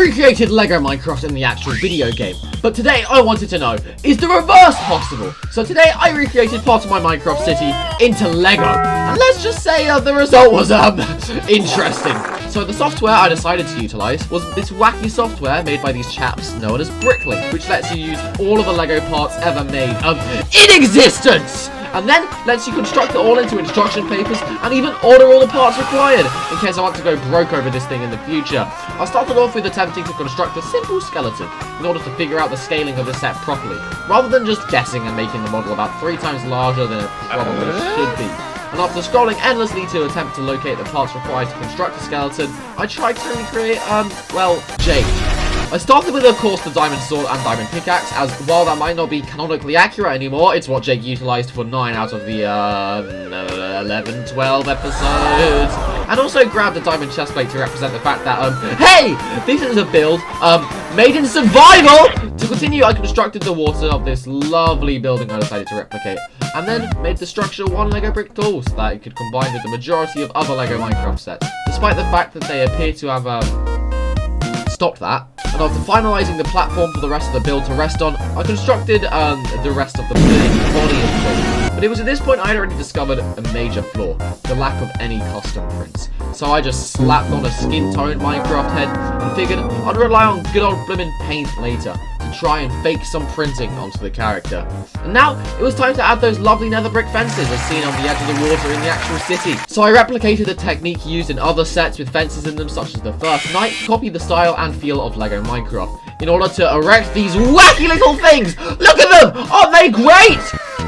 recreated Lego Minecraft in the actual video game, but today I wanted to know, is the reverse possible? So today I recreated part of my Minecraft city into Lego, and let's just say the result was interesting. So the software I decided to utilize was this wacky software made by these chaps known as Bricklink, which lets you use all of the Lego parts ever made in existence! And then lets you construct it all into instruction papers and even order all the parts required in case I want to go broke over this thing in the future. I started off with attempting to construct a simple skeleton in order to figure out the scaling of the set properly, rather than just guessing and making the model about 3 times larger than it probably should be. And after scrolling endlessly to attempt to locate the parts required to construct a skeleton, I tried to recreate, well, Jake. I started with, of course, the diamond sword and diamond pickaxe, as while that might not be canonically accurate anymore, it's what Jake utilized for 9 out of the 11, 12 episodes. And also grabbed a diamond chestplate to represent the fact that, hey, this is a build made in survival! To continue, I constructed the water of this lovely building I decided to replicate, and then made the structure 1 Lego brick tall so that it could combine with the majority of other Lego Minecraft sets, despite the fact that they appear to have stopped that. And after finalising the platform for the rest of the build to rest on, I constructed the rest of the body of the build. But it was at this point I had already discovered a major flaw, the lack of any custom prints. So I just slapped on a skin-toned Minecraft head and figured I'd rely on good old blimmin' paint later to try and fake some printing onto the character. And now it was time to add those lovely nether brick fences as seen on the edge of the water in the actual city. So I replicated a technique used in other sets with fences in them, such as the first night, copied the style and feel of Lego Minecraft in order to erect these wacky little things. Look at them! Aren't they great?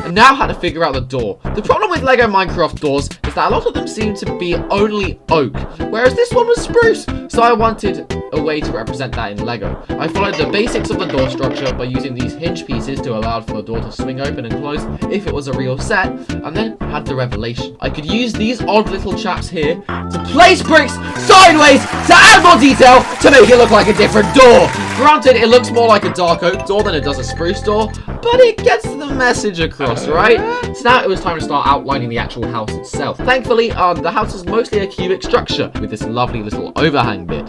And now had to figure out the door. The problem with Lego Minecraft doors is that a lot of them seem to be only oak, whereas this one was spruce. So I wanted a way to represent that in Lego. I followed the basics of the door structure by using these hinge pieces to allow for the door to swing open and close if it was a real set, and then had the revelation. I could use these odd little chaps here to place bricks sideways to add more detail to make it look like a different door. Granted, it looks more like a dark oak door than it does a spruce door, but it gets the message across, right? So now it was time to start outlining the actual house itself. Thankfully, the house is mostly a cubic structure with this lovely little overhang bit,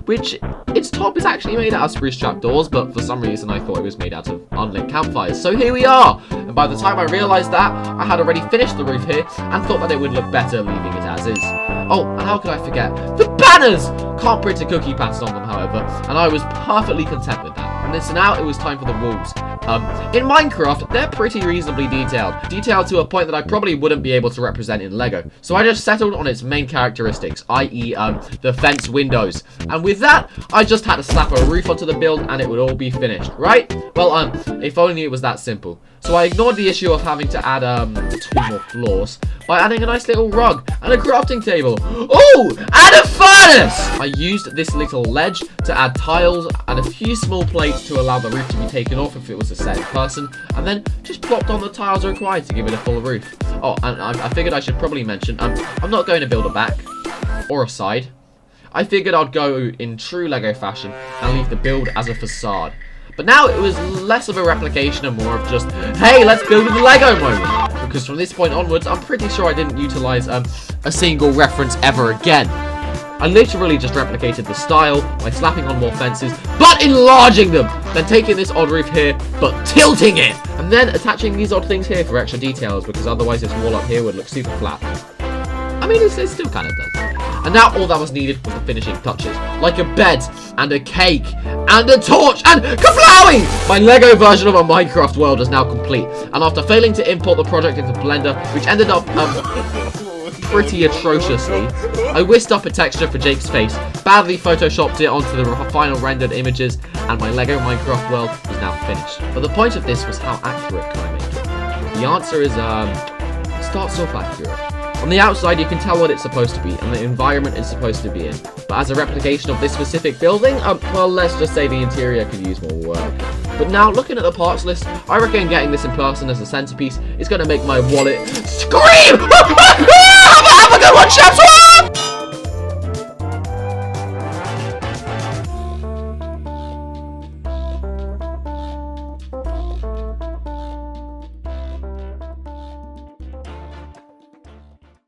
which its top is actually made out of spruce trapdoors, but for some reason I thought it was made out of unlit campfires. So here we are! And by the time I realised that, I had already finished the roof here and thought that it would look better leaving it as is. Oh, and how could I forget? The banners! Can't print a cookie pattern on them, however, and I was perfectly content with that. And then so now it was time for the walls. In Minecraft, they're pretty reasonably detailed. Detailed to a point that I probably wouldn't be able to represent in Lego. So I just settled on its main characteristics, i.e. The fence windows. And with that, I just had to slap a roof onto the build and it would all be finished, right? Well, if only it was that simple. So I ignored the issue of having to add 2 more floors by adding a nice little rug and a crafting table. Oh, and a furnace! I used this little ledge to add tiles and a few small plates to allow the roof to be taken off if it was a set in person, and then just plopped on the tiles required to give it a full roof. Oh, and I figured I should probably mention, I'm not going to build a back or a side. I figured I'd go in true Lego fashion and leave the build as a facade. But now it was less of a replication and more of just, hey, let's build with the Lego moment. Because from this point onwards, I'm pretty sure I didn't utilize a single reference ever again. I literally just replicated the style by slapping on more fences, but enlarging them. Then taking this odd roof here, but tilting it. And then attaching these odd things here for extra details, because otherwise this wall up here would look super flat. I mean, it still kind of does. And now all that was needed was the finishing touches, like a bed, and a cake, and a torch, and kaflowing! My Lego version of a Minecraft world is now complete, and after failing to import the project into Blender, which ended up pretty atrociously, I whisked up a texture for Jake's face, badly photoshopped it onto the final rendered images, and my Lego Minecraft world is now finished. But the point of this was how accurate can I make it? The answer is, it starts off accurate. On the outside, you can tell what it's supposed to be and the environment it's supposed to be in. But as a replication of this specific building, well, let's just say the interior could use more work. But now, looking at the parts list, I reckon getting this in person as a centerpiece is going to make my wallet scream! Have a good one, chaps!